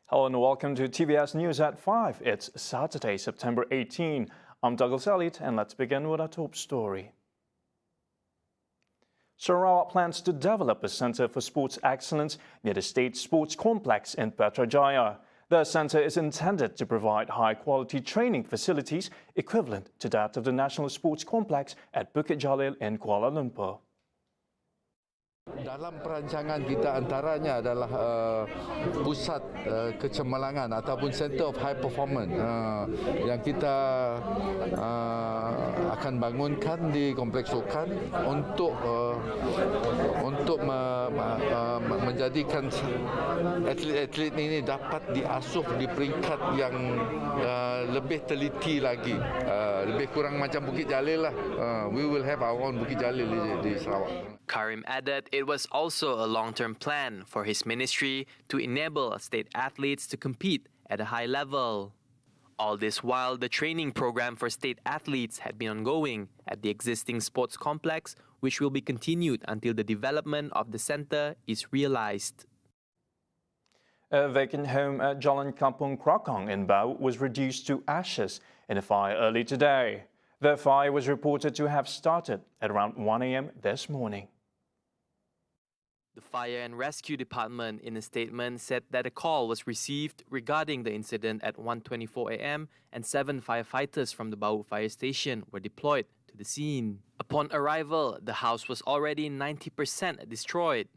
Hello and welcome to TVS News at 5. It's Saturday, September 18. I'm Douglas Elliott and let's begin with our top story. Sarawak plans to develop a Center for Sports Excellence near the State Sports Complex in Putrajaya. The center is intended to provide high-quality training facilities equivalent to that of the National Sports Complex at Bukit Jalil in Kuala Lumpur. Dalam perancangan kita antaranya adalah pusat kecemerlangan ataupun Center of High Performance yang kita akan bangunkan di Kompleks Sukan untuk menjadikan atlet-atlet ini dapat diasuh di peringkat yang lebih teliti lagi, lebih kurang macam Bukit Jalil lah. We will have our own Bukit Jalil di Sarawak. Karim added it was also a long-term plan for his ministry to enable state athletes to compete at a high level. All this while, the training program for state athletes had been ongoing at the existing sports complex, which will be continued until the development of the center is realized. A vacant home at Jalan Kampung Krakong in Bau was reduced to ashes in a fire early today. The fire was reported to have started at around 1 a.m. this morning. The Fire and Rescue Department in a statement said that a call was received regarding the incident at 1:24 a.m. and 7 firefighters from the Bau Fire Station were deployed to the scene. Upon arrival, the house was already 90% destroyed.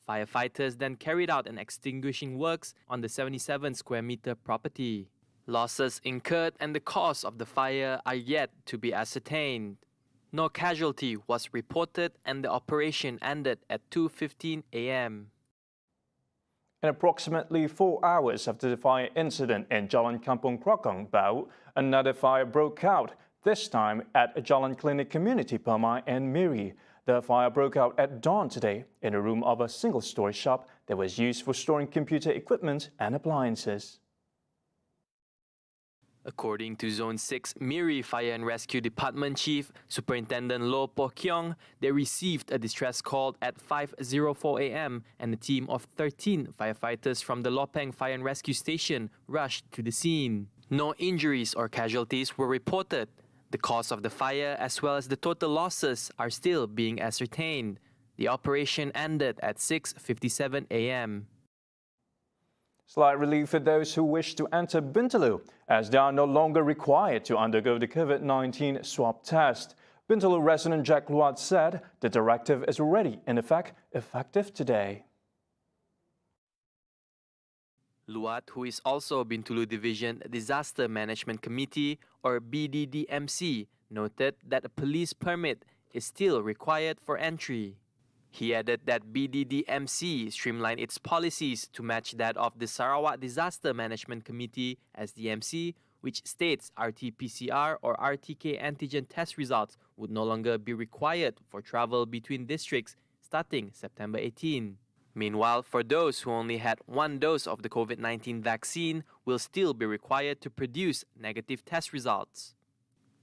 Firefighters then carried out an extinguishing works on the 77 square meter property. Losses incurred and the cause of the fire are yet to be ascertained. No casualty was reported and the operation ended at 2:15 a.m. In approximately 4 hours after the fire incident in Jalan Kampung Krakong, Bau, another fire broke out, this time at Jalan Klinik Community Permai and Miri. The fire broke out at dawn today in a room of a single-story shop that was used for storing computer equipment and appliances. According to Zone 6 Miri Fire and Rescue Department Chief Superintendent Loh Po Kiong, they received a distress call at 5:04 a.m. and a team of 13 firefighters from the Lopeng Fire and Rescue Station rushed to the scene. No injuries or casualties were reported. The cause of the fire as well as the total losses are still being ascertained. The operation ended at 6:57 a.m. Slight relief for those who wish to enter BINTULU, as they are no longer required to undergo the COVID-19 swab test. BINTULU resident Jack Luat said the directive is already in effect, effective today. Luat, who is also BINTULU Division Disaster Management Committee or BDDMC, noted that a police permit is still required for entry. He added that BDDMC streamlined its policies to match that of the Sarawak Disaster Management Committee (SDMC), which states RT-PCR or RTK antigen test results would no longer be required for travel between districts starting September 18. Meanwhile, for those who only had one dose of the COVID-19 vaccine, will still be required to produce negative test results.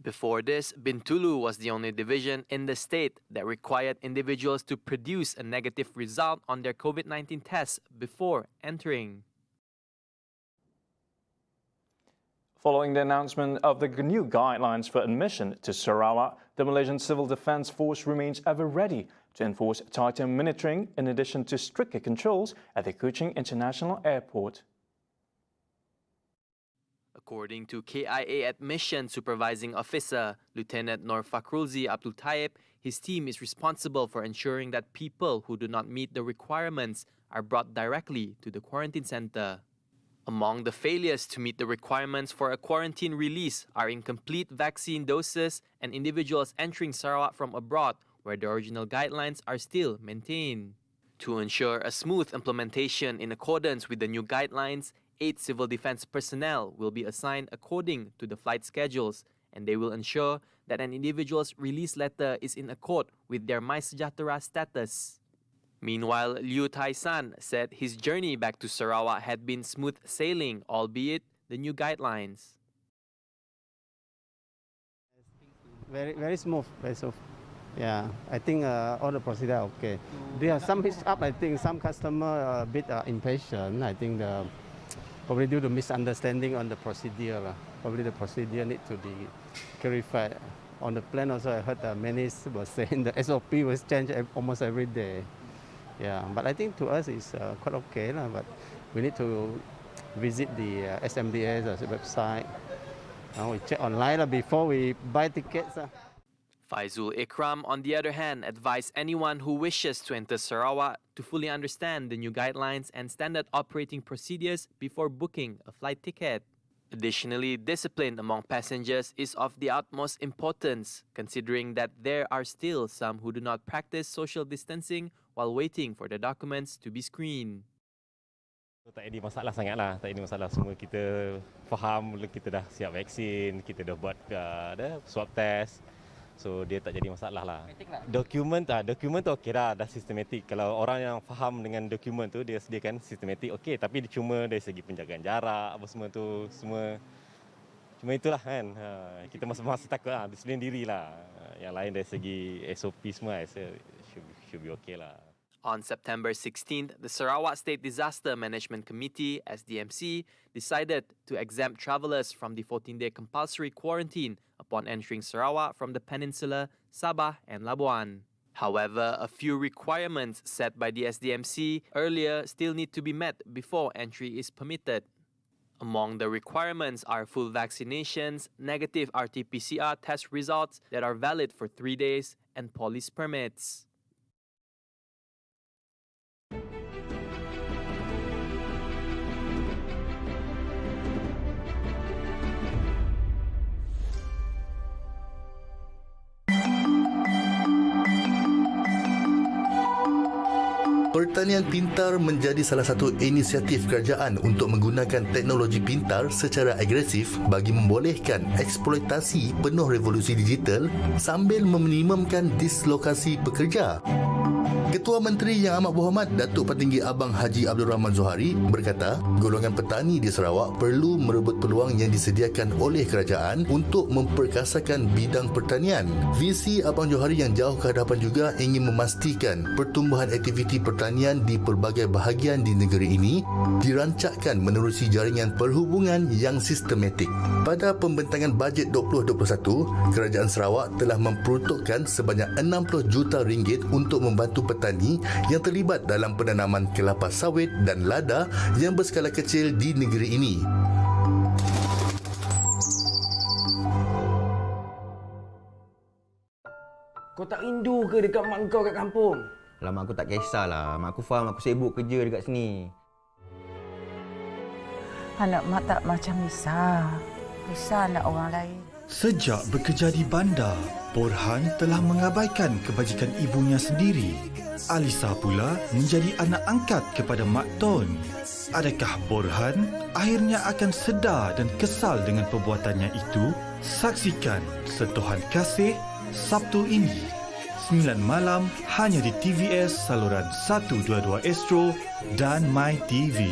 Before this, BINTULU was the only division in the state that required individuals to produce a negative result on their COVID-19 tests before entering. Following the announcement of the new guidelines for admission to Sarawak, the Malaysian Civil Defence Force remains ever ready to enforce tighter monitoring in addition to stricter controls at the Kuching International Airport. According to KIA Admission Supervising Officer Lieutenant Nur Fakrulzi Abdul Taib, his team is responsible for ensuring that people who do not meet the requirements are brought directly to the quarantine center. Among the failures to meet the requirements for a quarantine release are incomplete vaccine doses and individuals entering Sarawak from abroad, where the original guidelines are still maintained. To ensure a smooth implementation in accordance with the new guidelines, 8 civil defense personnel will be assigned according to the flight schedules, and they will ensure that an individual's release letter is in accord with their MySejahtera status. Meanwhile, Liu Tai-san said his journey back to Sarawak had been smooth sailing, albeit the new guidelines. Very smooth, very smooth. Yeah, I think all the procedure are okay. There are some hiccups. I think some customer a bit impatient. I think probably due to misunderstanding on the procedure. Probably the procedure need to be clarified. On the plan also, I heard many were saying the SOP was changed almost every day. Yeah, but I think to us it's quite okay. But we need to visit the SMDA's website. We check online before we buy tickets. Faizul Ikram, on the other hand, advised anyone who wishes to enter Sarawak to fully understand the new guidelines and standard operating procedures before booking a flight ticket. Additionally, discipline among passengers is of the utmost importance, considering that there are still some who do not practice social distancing while waiting for the documents to be screened. Tak ada masalah sangatlah, tak ada masalah. Semua kita faham, kita dah siap vaksin, kita dah buat swab test. So dia tak jadi masalah lah. Dokumen tu okey dah sistematik. Kalau orang yang faham dengan dokumen tu, dia sediakan sistematik okey, tapi cuma dari segi penjagaan jarak apa semua tu, cuma itulah kan. Kita masih takut disiplin diri lah. Yang lain dari segi SOP semua should be okey lah. On September 16th, the Sarawak State Disaster Management Committee, SDMC, decided to exempt travellers from the 14-day compulsory quarantine upon entering Sarawak from the peninsula, Sabah and Labuan. However, a few requirements set by the SDMC earlier still need to be met before entry is permitted. Among the requirements are full vaccinations, negative RT-PCR test results that are valid for 3 days, and police permits. Pertanian pintar menjadi salah satu inisiatif kerajaan untuk menggunakan teknologi pintar secara agresif bagi membolehkan eksploitasi penuh revolusi digital sambil meminimumkan dislokasi pekerja. Ketua Menteri Yang Amat Berhormat Datuk Petinggi Abang Haji Abdul Rahman Zohari berkata, golongan petani di Sarawak perlu merebut peluang yang disediakan oleh kerajaan untuk memperkasakan bidang pertanian. Visi Abang Zohari yang jauh ke hadapan juga ingin memastikan pertumbuhan aktiviti pertanian di pelbagai bahagian di negeri ini dirancakkan menerusi jaringan perhubungan yang sistematik. Pada pembentangan bajet 2021, Kerajaan Sarawak telah memperuntukkan sebanyak 60 juta ringgit untuk membantu petani yang terlibat dalam penanaman kelapa sawit dan lada yang berskala kecil di negeri ini. Kau tak rindu ke dekat mak kau kat kampung? Lama aku tak kisahlah. Mak aku faham aku sibuk kerja dekat sini. Anak mak tak macam Nisa. Nisa anak orang lain. Sejak bekerja di bandar, Borhan telah mengabaikan kebajikan ibunya sendiri. Alisa pula menjadi anak angkat kepada Mak Ton. Adakah Borhan akhirnya akan sedar dan kesal dengan perbuatannya itu? Saksikan Sentuhan Kasih Sabtu ini 9 malam hanya di TVS saluran 122 Astro dan My TV.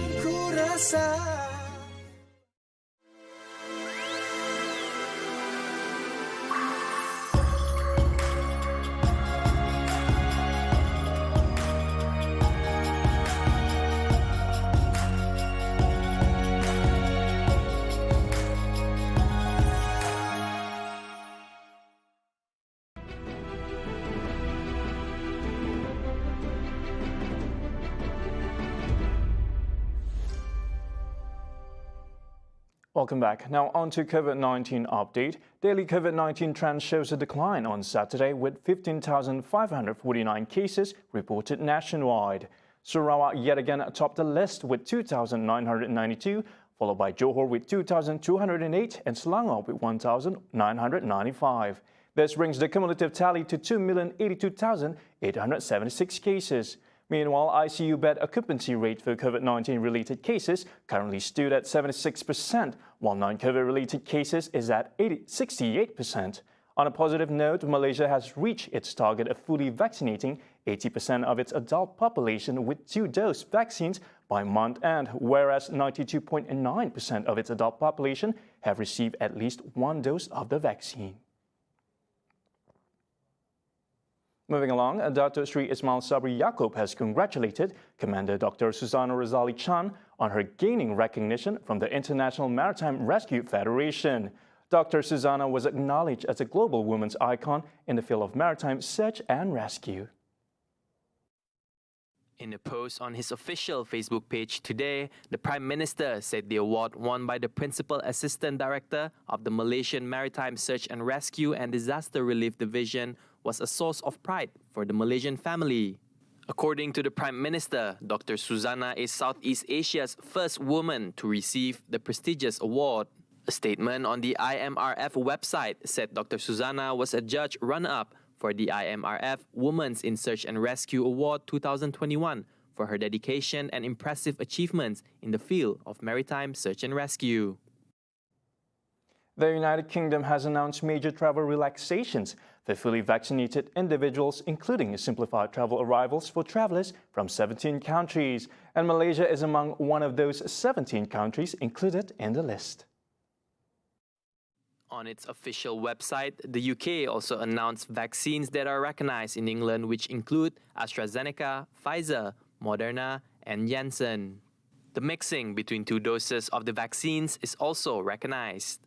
Welcome back. Now on to COVID-19 update. Daily COVID-19 trend shows a decline on Saturday with 15,549 cases reported nationwide. Sarawak yet again topped the list with 2,992, followed by Johor with 2,208 and Selangor with 1,995. This brings the cumulative tally to 2,082,876 cases. Meanwhile, ICU bed occupancy rate for COVID-19 related cases currently stood at 76%, while non-COVID related cases is at 68%. On a positive note, Malaysia has reached its target of fully vaccinating 80% of its adult population with 2-dose vaccines by month end, whereas 92.9% of its adult population have received at least 1 dose of the vaccine. Moving along, Dr. Sri Ismail Sabri Yaakob has congratulated Commander Dr. Susana Razali Chan on her gaining recognition from the International Maritime Rescue Federation. Dr. Susana was acknowledged as a global women's icon in the field of maritime search and rescue. In a post on his official Facebook page today, the Prime Minister said the award won by the Principal Assistant Director of the Malaysian Maritime Search and Rescue and Disaster Relief Division was a source of pride for the Malaysian family. According to the Prime Minister, Dr. Susana is Southeast Asia's first woman to receive the prestigious award. A statement on the IMRF website said Dr. Susana was a judge runner-up for the IMRF Women's in Search and Rescue Award 2021 for her dedication and impressive achievements in the field of maritime search and rescue. The United Kingdom has announced major travel relaxations for fully vaccinated individuals, including simplified travel arrivals for travelers from 17 countries. And Malaysia is among one of those 17 countries included in the list. On its official website, the UK also announced vaccines that are recognized in England, which include AstraZeneca, Pfizer, Moderna, and Janssen. The mixing between 2 doses of the vaccines is also recognized.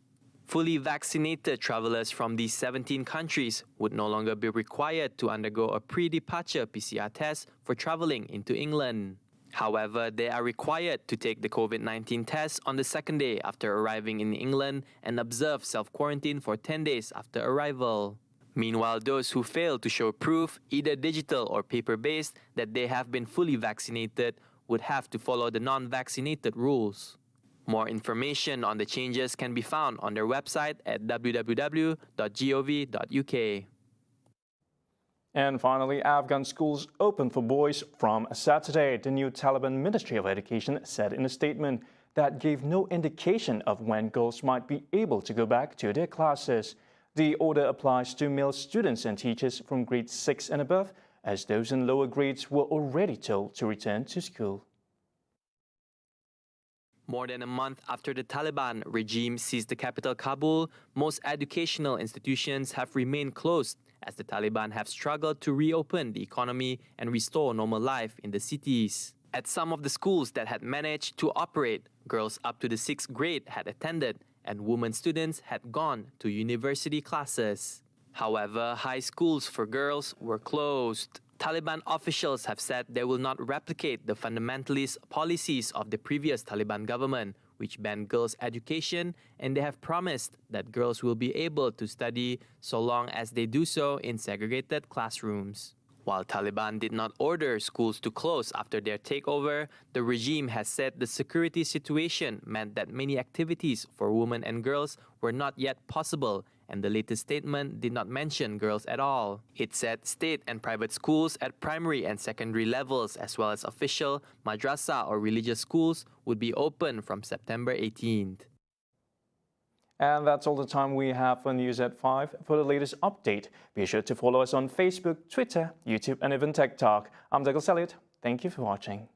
Fully vaccinated travelers from these 17 countries would no longer be required to undergo a pre-departure PCR test for traveling into England. However, they are required to take the COVID-19 test on the 2nd day after arriving in England and observe self-quarantine for 10 days after arrival. Meanwhile, those who fail to show proof, either digital or paper-based, that they have been fully vaccinated would have to follow the non-vaccinated rules. More information on the changes can be found on their website at www.gov.uk. And finally, Afghan schools open for boys from Saturday. The new Taliban Ministry of Education said in a statement that gave no indication of when girls might be able to go back to their classes. The order applies to male students and teachers from grade 6 and above, as those in lower grades were already told to return to school. More than a month after the Taliban regime seized the capital Kabul, most educational institutions have remained closed as the Taliban have struggled to reopen the economy and restore normal life in the cities. At some of the schools that had managed to operate, girls up to the 6th grade had attended and women students had gone to university classes. However, high schools for girls were closed. Taliban officials have said they will not replicate the fundamentalist policies of the previous Taliban government, which banned girls' education, and they have promised that girls will be able to study so long as they do so in segregated classrooms. While Taliban did not order schools to close after their takeover, the regime has said the security situation meant that many activities for women and girls were not yet possible, and the latest statement did not mention girls at all. It said state and private schools at primary and secondary levels, as well as official, madrasa or religious schools, would be open from September 18th. And that's all the time we have for News at 5. For the latest update, be sure to follow us on Facebook, Twitter, YouTube, and even TikTok. I'm Douglas Elliott. Thank you for watching.